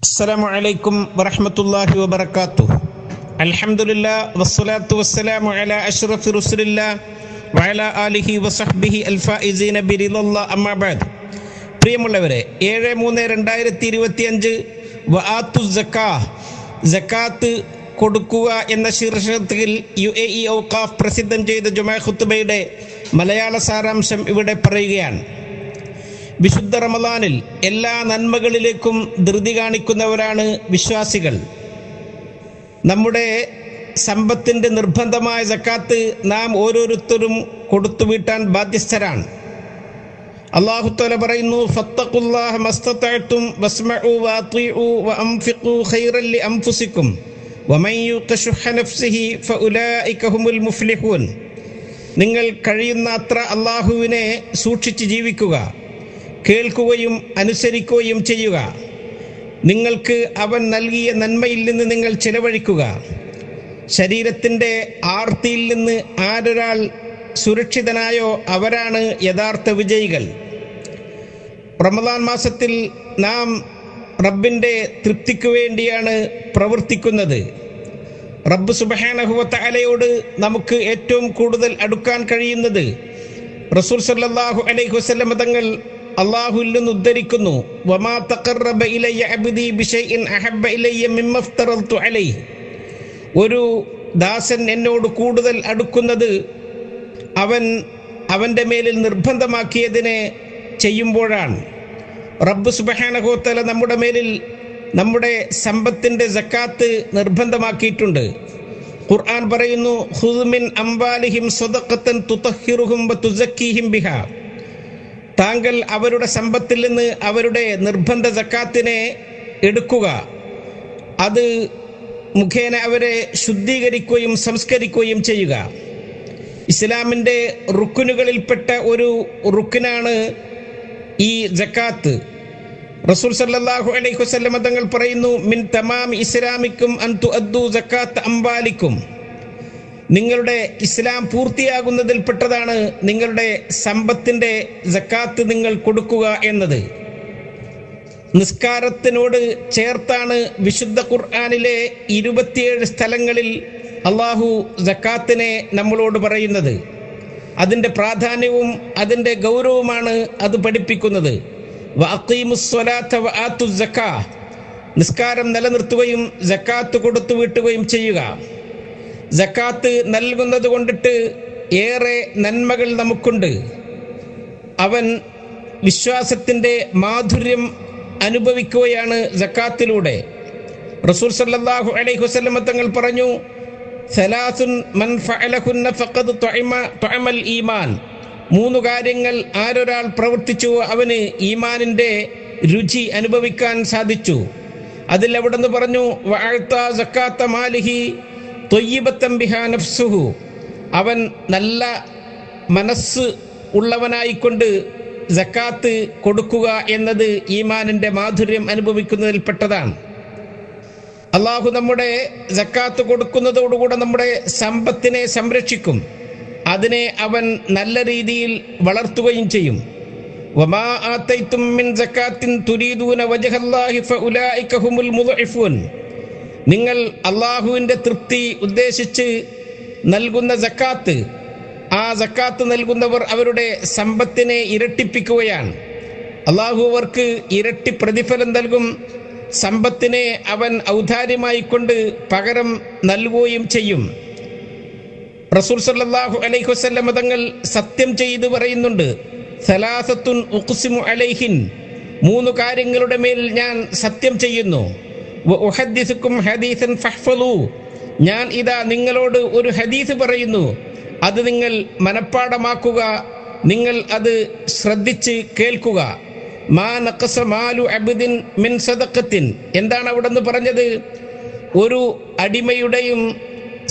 അസ്സലാമു അലൈക്കും വറഹ്മത്തുള്ളാഹി വബറകാതുഹു. അൽഹംദുലില്ലാഹ് വസ്സലാത്തു വസ്സലാമു അലാ അഷ്റഫി റസൂലില്ലാഹ് വഅലാ ആലിഹി വസഹ്ബിഹി അൽഫായിസീന ബിറിളല്ലാഹ് അമ്മാ ബഅദ്. പ്രിയമുള്ളവരെ, 7/3/2025 വആത്തു സക്കാത്ത് കൊടുക്കുക എന്ന ശീർഷകത്തിൽ UAE ഔഖാഫ് പ്രസിദ്ധം ചെയ്ത ജുമാ ഖുത്ബയുടെ മലയാള സാരാംശം ഇവിടെ പറയുകയാണ്. വിശുദ്ധ റമളാനിൽ എല്ലാ നന്മകളിലേക്കും ധൃതി കാണിക്കുന്നവരാണ് വിശ്വാസികൾ. നമ്മുടെ സമ്പത്തിൻ്റെ നിർബന്ധമായ സക്കാത്ത് നാം ഓരോരുത്തരും കൊടുത്തു വീട്ടാൻ ബാധ്യസ്ഥരാണ്. അല്ലാഹു തആല പറയുന്നു, ഫത്തഖുല്ലാഹ മസ്തതഅ്തും വസ്മഉ വഅതീഉ വഅൻഫിഖു ഖൈറൻ ലിഅൻഫുസികും വമൻ യുഖ ശുഹ്ഹ നഫ്സിഹി ഫഉലൈക ഹുമുൽ മുഫ്ലിഹൂൻ. നിങ്ങൾ കഴിയുന്ന അത്ര അല്ലാഹുവിനെ സൂക്ഷിച്ച് ജീവിക്കുക, കേൾക്കുകയും അനുസരിക്കുകയും ചെയ്യുക. നിങ്ങൾക്ക് അവൻ നൽകിയ നന്മയിൽ നിന്ന് നിങ്ങൾ ചിലവഴിക്കുക. ശരീരത്തിൻ്റെ ആർത്തിയിൽ നിന്ന് ആരൊരാൾ സുരക്ഷിതനായോ അവരാണ് യഥാർത്ഥ വിജയികൾ. റമദാൻ മാസത്തിൽ നാം റബ്ബിൻ്റെ തൃപ്തിക്ക് വേണ്ടിയാണ് പ്രവർത്തിക്കുന്നത്. റബ്ബ് സുബ്ഹാനഹു വ തആലയോട് നമുക്ക് ഏറ്റവും കൂടുതൽ അടുക്കാൻ കഴിയുന്നത് റസൂൽ സല്ലല്ലാഹു അലൈഹി വസല്ലം തങ്ങൾ അല്ലാഹുവിൽ നിന്ന് ഉദ്ധരിക്കുന്നു, വമാ തഖറബ ഇലയ്യ അബ്ദി ബിശൈഇൻ അഹബ്ബ ഇലയ്യ മിമ്മ ഇഫ്തറൽതു അലൈഹി. ഒരു ദാസൻ എന്നോട് കൂടുതൽ അടുക്കുന്നത് അവൻ്റെ മേലിൽ നിർബന്ധമാക്കിയതിനെ ചെയ്യുമ്പോഴാണ്. റബ്ബ് സുബ്ഹാനഹു വ തആല നമ്മുടെ മേലിൽ നമ്മുടെ സമ്പത്തിൻ്റെ സക്കാത്ത് നിർബന്ധമാക്കിയിട്ടുണ്ട്. ഖുർആൻ പറയുന്നു, ഖുദ് മിൻ അംവാലിഹിം സദഖത്തൻ തുതഹിറുഹും വതുസക്കീഹിം ബിഹാ. താങ്കൾ അവരുടെ സമ്പത്തിൽ നിന്ന് അവരുടെ നിർബന്ധ സക്കാത്തിനെ എടുക്കുക, അത് മുഖേന അവരെ ശുദ്ധീകരിക്കുകയും സംസ്കരിക്കുകയും ചെയ്യുക. ഇസ്ലാമിൻ്റെ റുക്കുനുകളിൽപ്പെട്ട ഒരു റുക്കിനാണ് ഈ സക്കാത്ത്. റസൂൽ സല്ലല്ലാഹു അലൈഹി വസല്ലം തങ്ങൾ പറയുന്നു, മിൻ തമാം ഇസ്ലാമിക്കും അൻ തുഅദ്ദു സക്കാത്ത് അംവാലിക്കും. നിങ്ങളുടെ ഇസ്ലാം പൂർത്തിയാകുന്നതിൽപ്പെട്ടതാണ് നിങ്ങളുടെ സമ്പത്തിൻ്റെ സക്കാത്ത് നിങ്ങൾ കൊടുക്കുക എന്നത്. നിസ്കാരത്തിനോട് ചേർത്താണ് വിശുദ്ധ ഖുർആനിലെ 27 സ്ഥലങ്ങളിൽ അള്ളാഹു സക്കാത്തിനെ നമ്മളോട് പറയുന്നത്. അതിൻ്റെ പ്രാധാന്യവും അതിൻ്റെ ഗൗരവമാണ് അത് പഠിപ്പിക്കുന്നത്. വഅഖീമുസ്സലാത്ത വആത്തുസ് സക്കാ. നിസ്കാരം നിലനിർത്തുകയും സക്കാത്ത് കൊടുത്തു വീട്ടുകയും ചെയ്യുക. സക്കാത്ത് നൽകുന്നത് കൊണ്ടിട്ട് ഏറെ നന്മകൾ നമുക്കുണ്ട്. അവൻ വിശ്വാസത്തിൻ്റെ മാധുര്യം അനുഭവിക്കുകയാണ് സക്കാത്തിലൂടെ. റസൂൽ സല്ലല്ലാഹു അലൈഹി വസല്ലം തങ്ങൾ പറഞ്ഞു, സലാസുൻ മൻ ഫഅലഹുന്ന ഫഖദ് തുഅമൽ ഈമാൻ. 3 കാര്യങ്ങൾ ആരൊരാൾ പ്രവർത്തിച്ചുവോ അവന് ഈമാനിൻ്റെ രുചി അനുഭവിക്കാൻ സാധിച്ചു. അതിൽ അവിടുന്ന് പറഞ്ഞു, വഅഅത സക്കാത്ത മാലിഹി ത്വയ്യിബത്തൻ ബിഹാ നഫ്സുഹു. അവൻ നല്ല മനസ്സ് ഉള്ളവനായിക്കൊണ്ട് സക്കാത്ത് കൊടുക്കുക എന്നത് ഈമാനിൻ്റെ മാധുര്യം അനുഭവിക്കുന്നതിൽപ്പെട്ടതാണ്. അള്ളാഹു നമ്മുടെ സക്കാത്ത് കൊടുക്കുന്നതോടുകൂടെ നമ്മുടെ സമ്പത്തിനെ സംരക്ഷിക്കും. അതിനെ അവൻ നല്ല രീതിയിൽ വളർത്തുകയും ചെയ്യും. വമാ ആതൈതും മിൻ സക്കാത്തിൻ തുരീദൂന വജ്ഹല്ലാഹി ഫഉലൈക ഹുമുൽ മുദ്ഇഫൂൻ. നിങ്ങൾ അള്ളാഹുവിൻ്റെ തൃപ്തി ഉദ്ദേശിച്ച് നൽകുന്ന സക്കാത്ത്, ആ സക്കാത്ത് നൽകുന്നവർ അവരുടെ സമ്പത്തിനെ ഇരട്ടിപ്പിക്കുകയാണ്. അള്ളാഹു അവർക്ക് ഇരട്ടി പ്രതിഫലം നൽകും. സമ്പത്തിനെ അവൻ ഔദാര്യമായി കൊണ്ട് പകരം നൽകുകയും ചെയ്യും. റസൂൽ സല്ലല്ലാഹു അലൈഹി വസല്ലം തങ്ങൾ സത്യം ചെയ്ത് പറയുന്നുണ്ട്, സലാസത്തുൻ ഉഖ്സിമു അലൈഹിൻ. 3 കാര്യങ്ങളുടെ മേൽ ഞാൻ സത്യം ചെയ്യുന്നു. വഉഹദ്ദിസുക്കും ഹദീസൻ ഫഹ്ഫളൂ. ഞാൻ ഇതാ നിങ്ങളോട് ഒരു ഹദീസ് പറയുന്നു, അത് നിങ്ങൾ മനഃപ്പാഠമാക്കുക, നിങ്ങൾ അത് ശ്രദ്ധിച്ച് കേൾക്കുക. മാ നഖസ മാലു അബ്ദിൻ മിൻ സദഖത്തിൻ. എന്താണ് അവിടെ നിന്ന് പറഞ്ഞത്? ഒരു അടിമയുടെയും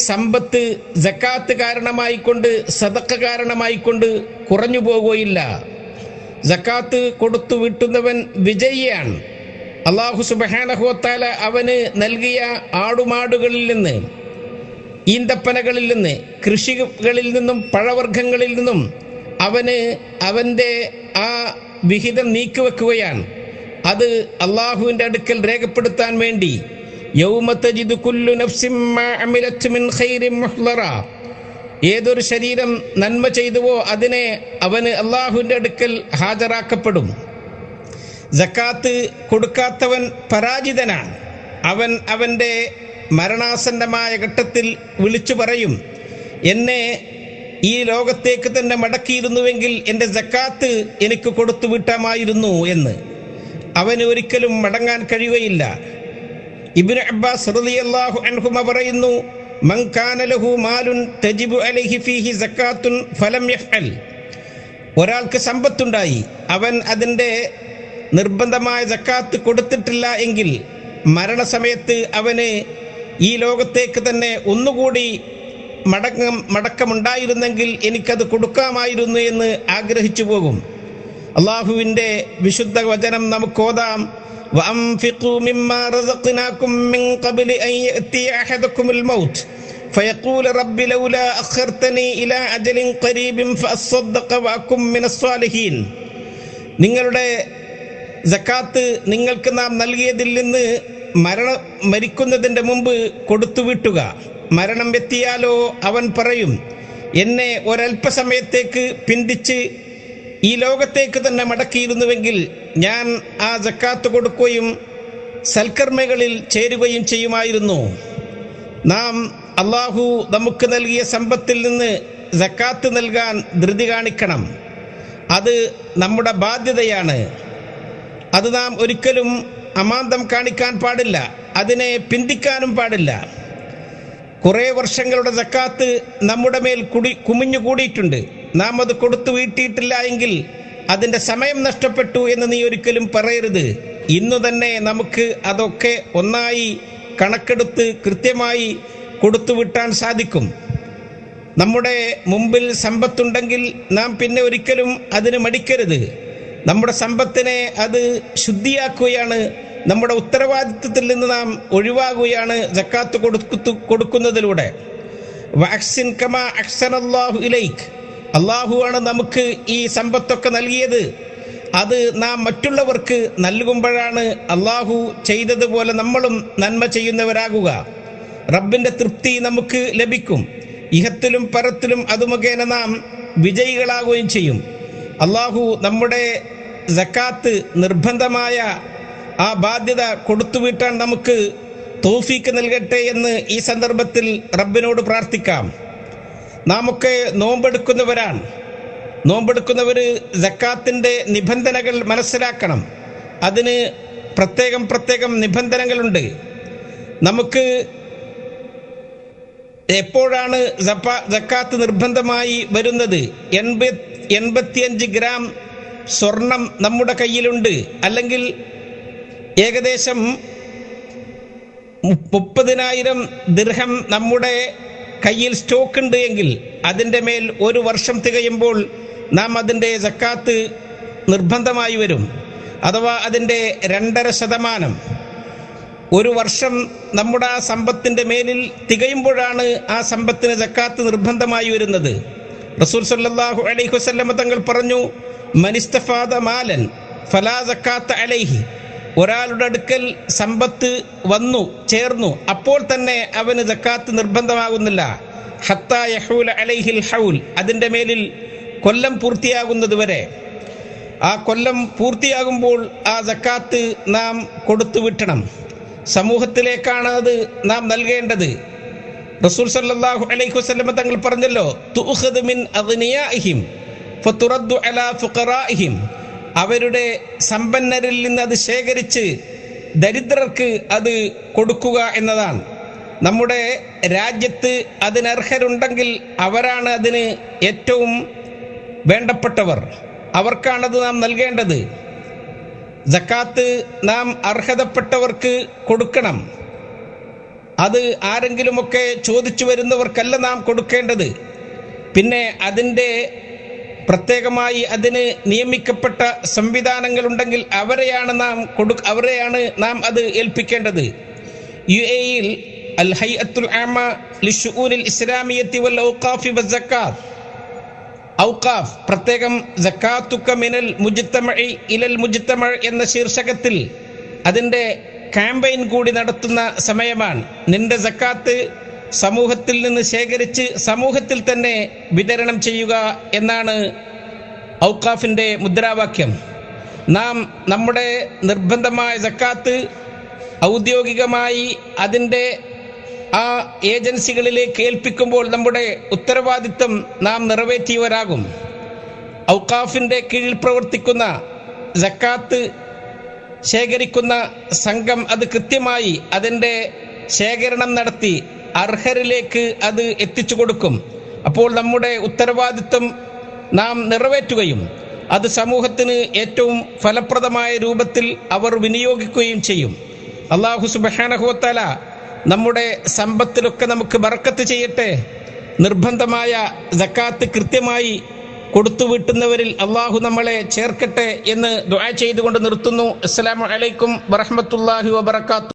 സമ്പത്ത് സക്കാത്ത് കാരണമായിക്കൊണ്ട്, സദഖ കാരണമായിക്കൊണ്ട് കുറഞ്ഞു പോകുകയില്ല. സക്കാത്ത് കൊടുത്തു വീട്ടുന്നവൻ വിജയിയാണ്. അല്ലാഹു സുബ്ഹാനഹു വ തആല അവന് നൽകിയ ആടുമാടുകളിൽ നിന്ന്, ഈന്തപ്പനകളിൽ നിന്ന്, കൃഷികളിൽ നിന്നും, പഴവർഗ്ഗങ്ങളിൽ നിന്നും അവന് അവൻ്റെ ആ വിഹിതം നീക്കിവെക്കുകയാണ്. അത് അള്ളാഹുവിൻ്റെ അടുക്കൽ രേഖപ്പെടുത്താൻ വേണ്ടി യൗമ തജിദു കുല്ലു നഫ്സിൻ മാ അമിലത് മിൻ ഖൈരിൻ മുഹ്ളറ, ഏതൊരു ശരീരം നന്മ ചെയ്തുവോ അതിനെ അവന് അള്ളാഹുവിൻ്റെ അടുക്കൽ ഹാജരാക്കപ്പെടും. സക്കാത്ത് കൊടുക്കാത്തവൻ പരാജിതനാണ്. അവൻ അവൻ്റെ മരണാസന്നമായ ഘട്ടത്തിൽ വിളിച്ചു പറയും, എന്നെ ഈ ലോകത്തേക്ക് തന്നെ മടക്കിയിരുന്നുവെങ്കിൽ എൻ്റെ സക്കാത്ത് എനിക്ക് കൊടുത്തു വിട്ടാമായിരുന്നു എന്ന്. അവന് ഒരിക്കലും മടങ്ങാൻ കഴിയുകയില്ല. ഇബ്നു അബ്ബാസ് റളിയല്ലാഹു അൻഹുമ പറയുന്നു, മൻ കാന ലഹു മാലുൻ തജിബു അലൈഹി ഫീഹി സക്കാത്തുൻ ഫലം യഫ്അൽ, ഒരാൾക്ക് സമ്പത്തുണ്ടായി, അവൻ അതിൻ്റെ നിർബന്ധമായ സക്കാത്ത് കൊടുത്തിട്ടില്ല എങ്കിൽ മരണസമയത്ത് അവന് ഈ ലോകത്തേക്ക് തന്നെ ഒന്നുകൂടി മടക്കമുണ്ടായിരുന്നെങ്കിൽ എനിക്കത് കൊടുക്കാമായിരുന്നു എന്ന് ആഗ്രഹിച്ചു പോകും. അള്ളാഹുവിൻ്റെ വിശുദ്ധ വചനം നമുക്ക് ഓതാം. വഅൻഫിഖൂ മിമ്മാ റസഖ്നാകും മിൻ ഖബ്ലി അൻ യഅതിയ അഹദകുമുൽ മൗത്ത് ഫയഖൂല റബ്ബി ലൗലാ അഖർതനി ഇലാ അജലിൻ ഖരീബിൻ ഫഅസ്സദ്ദഖ വഅകും മിനസ് സ്വാലിഹീൻ, നിങ്ങളുടെ സക്കാത്ത് നിങ്ങൾക്ക് നാം നൽകിയതിൽ നിന്ന് മരിക്കുന്നതിൻ്റെ മുമ്പ് കൊടുത്തുവിട്ടുക. മരണം എത്തിയാലോ അവൻ പറയും, എന്നെ ഒരല്പസമയത്തേക്ക് പിന്തിച്ച് ഈ ലോകത്തേക്ക് തന്നെ മടക്കിയിരുന്നുവെങ്കിൽ ഞാൻ ആ സക്കാത്ത് കൊടുക്കുകയും സൽക്കർമ്മകളിൽ ചേരുകയും ചെയ്യുമായിരുന്നു. നാം അള്ളാഹു നമുക്ക് നൽകിയ സമ്പത്തിൽ നിന്ന് സക്കാത്ത് നൽകാൻ ധൃതി കാണിക്കണം. അത് നമ്മുടെ ബാധ്യതയാണ്. അത് നാം ഒരിക്കലും അമാന്തം കാണിക്കാൻ പാടില്ല, അതിനെ പിന്തിക്കാനും പാടില്ല. കുറേ വർഷങ്ങളുടെ സക്കാത്ത് നമ്മുടെ മേൽ കുമിഞ്ഞുകൂടിയിട്ടുണ്ട്. നാം അത് കൊടുത്തു വീട്ടിയിട്ടില്ല എങ്കിൽ അതിൻ്റെ സമയം നഷ്ടപ്പെട്ടു എന്ന് നീ ഒരിക്കലും പറയരുത്. ഇന്നു തന്നെ നമുക്ക് അതൊക്കെ ഒന്നായി കണക്കെടുത്ത് കൃത്യമായി കൊടുത്തു വിട്ടാൻ സാധിക്കും. നമ്മുടെ മുമ്പിൽ സമ്പത്തുണ്ടെങ്കിൽ നാം പിന്നെ ഒരിക്കലും അതിന് മടിക്കരുത്. നമ്മുടെ സമ്പത്തിനെ അത് ശുദ്ധിയാക്കുകയാണ്, നമ്മുടെ ഉത്തരവാദിത്വത്തിൽ നിന്ന് നാം ഒഴിവാകുകയാണ് സക്കാത്ത് കൊടുക്കുന്നതിലൂടെ. വഅഹ്സിൻ കമാ അഹ്സനല്ലാഹു ഇലൈക്, അള്ളാഹുവാണ് നമുക്ക് ഈ സമ്പത്തൊക്കെ നൽകിയത്. അത് നാം മറ്റുള്ളവർക്ക് നൽകുമ്പോഴാണ് അള്ളാഹു ചെയ്തതുപോലെ നമ്മളും നന്മ ചെയ്യുന്നവരാകുക. റബ്ബിൻ്റെ തൃപ്തി നമുക്ക് ലഭിക്കും. ഇഹത്തിലും പരത്തിലും അത് മുഖേന നാം വിജയികളാകുകയും ചെയ്യും. അള്ളാഹു നമ്മുടെ സക്കാത്ത് നിർബന്ധമായ ആ ബാധ്യത കൊടുത്തുവിട്ടാൻ നമുക്ക് തൗഫീക്ക് നൽകട്ടെ എന്ന് ഈ സന്ദർഭത്തിൽ റബ്ബിനോട് പ്രാർത്ഥിക്കാം. നാമൊക്കെ നോമ്പെടുക്കുന്നവരാണ്. നോമ്പെടുക്കുന്നവർ സക്കാത്തിൻ്റെ നിബന്ധനകൾ മനസ്സിലാക്കണം. അതിന് പ്രത്യേകം നിബന്ധനകളുണ്ട്. നമുക്ക് എപ്പോഴാണ് സക്കാത്ത് നിർബന്ധമായി വരുന്നത്? 85 ഗ്രാം സ്വർണം നമ്മുടെ കയ്യിലുണ്ട്, അല്ലെങ്കിൽ ഏകദേശം 30,000 ദിർഹം നമ്മുടെ കയ്യിൽ സ്റ്റോക്ക് ഉണ്ട് എങ്കിൽ അതിൻ്റെ മേൽ ഒരു വർഷം തികയുമ്പോൾ നാം അതിൻ്റെ സക്കാത്ത് നിർബന്ധമായി വരും. അഥവാ അതിൻ്റെ 2.5%. ഒരു വർഷം നമ്മുടെ ആ സമ്പത്തിൻ്റെ മേലിൽ തികയുമ്പോഴാണ് ആ സമ്പത്തിന് സക്കാത്ത് നിർബന്ധമായി വരുന്നത്. റസൂൽ സല്ലല്ലാഹു അലൈഹി വസല്ലം തങ്ങൾ പറഞ്ഞു, മനിസ്തഫാദ മാലൻ ഫലാ സക്കാത്ത അലൈഹി, ഒരാളുടെ അടുക്കൽ സമ്പത്ത് വന്നു ചേർന്നു, അപ്പോൾ തന്നെ അവന് സക്കാത്ത് നിർബന്ധമാകുന്നില്ല. ഹത്താ യഹൂല അലൈഹിൽ ഹൗൽ, അതിൻ്റെ മേലിൽ കൊല്ലം പൂർത്തിയാകുന്നത് വരെ. ആ കൊല്ലം പൂർത്തിയാകുമ്പോൾ ആ സക്കാത്ത് നാം കൊടുത്തു വിട്ടണം. സമൂഹത്തിലേക്കാണ് അത് നാം നൽകേണ്ടത്. റസൂൽ സല്ലല്ലാഹു അലൈഹി വസല്ലം തങ്ങൾ പറഞ്ഞല്ലോ, തുഖദു മിൻ അഗ്നിയാഇഹിം ഫതുറദ്ദു അലാ ഫുഖറാഇഹിം, അവരുടെ സമ്പന്നരിൽ നിന്ന് അത് ശേഖരിച്ച് ദരിദ്രർക്ക് അത് കൊടുക്കുക എന്നതാണ്. നമ്മുടെ രാജ്യത്ത് അതിനർഹരുണ്ടെങ്കിൽ അവരാണ് അതിന് ഏറ്റവും വേണ്ടപ്പെട്ടവർ, അവർക്കാണത് നാം നൽകേണ്ടത്. സക്കാത്ത് നാം അർഹതപ്പെട്ടവർക്ക് കൊടുക്കണം. അത് ആരെങ്കിലുമൊക്കെ ചോദിച്ചു വരുന്നവർക്കല്ല നാം കൊടുക്കേണ്ടത്. പിന്നെ അതിൻ്റെ പ്രത്യേകമായി അതിന് നിയമിക്കപ്പെട്ട സംവിധാനങ്ങളുണ്ടെങ്കിൽ അവരെയാണ് നാം അത് ഏൽപ്പിക്കേണ്ടത്. UAE-യിൽ അൽ ഹൈഅത്തുൽ ആമ ലിശുഊനിൽ ഇസ്ലാമിയ്യത്തി വൽ ഔഖാഫി വസ്സക്കാത്ത്, ഔഖാഫ്, പ്രത്യേകം സക്കാത്തുക മിനൽ മുജ്തമഇ ഇലൽ മുജ്തമഅ എന്ന ശീർഷകത്തിൽ അതിൻ്റെ ക്യാമ്പയിൻ കൂടി നടത്തുന്ന സമയമാണ്. നിന്റെ സക്കാത്ത് സമൂഹത്തിൽ നിന്ന് ശേഖരിച്ച് സമൂഹത്തിൽ തന്നെ വിതരണം ചെയ്യുക എന്നാണ് ഔഖാഫിൻ്റെ മുദ്രാവാക്യം. നാം നമ്മുടെ നിർബന്ധമായ സക്കാത്ത് ഔദ്യോഗികമായി അതിൻ്റെ ആ ഏജൻസികളിലേക്ക് ഏൽപ്പിക്കുമ്പോൾ നമ്മുടെ ഉത്തരവാദിത്വം നാം നിറവേറ്റിയവരാകും. ഔഖാഫിൻ്റെ കീഴിൽ പ്രവർത്തിക്കുന്ന സക്കാത്ത് ശേഖരിക്കുന്ന സംഘം അത് കൃത്യമായി അതിൻ്റെ ശേഖരണം നടത്തി അർഹരിലേക്ക് അത് എത്തിച്ചു കൊടുക്കും. അപ്പോൾ നമ്മുടെ ഉത്തരവാദിത്വം നാം നിറവേറ്റുകയും അത് സമൂഹത്തിന് ഏറ്റവും ഫലപ്രദമായ രൂപത്തിൽ അവർ വിനിയോഗിക്കുകയും ചെയ്യും. അല്ലാഹു സുബ്ഹാനഹു വ തആല നമ്മുടെ സമ്പത്തിലൊക്കെ നമുക്ക് ബർക്കത്ത് ചെയ്യട്ടെ. നിർബന്ധമായ സക്കാത്ത് കൃത്യമായി കൊടുത്തു വീട്ടുന്നവരിൽ അള്ളാഹു നമ്മളെ ചേർക്കട്ടെ എന്ന് ദുആ ചെയ്തുകൊണ്ട് നിർത്തുന്നു. അസ്സലാമു അലൈക്കും വറഹ്മത്തുള്ളാഹി വബറകാതുഹു.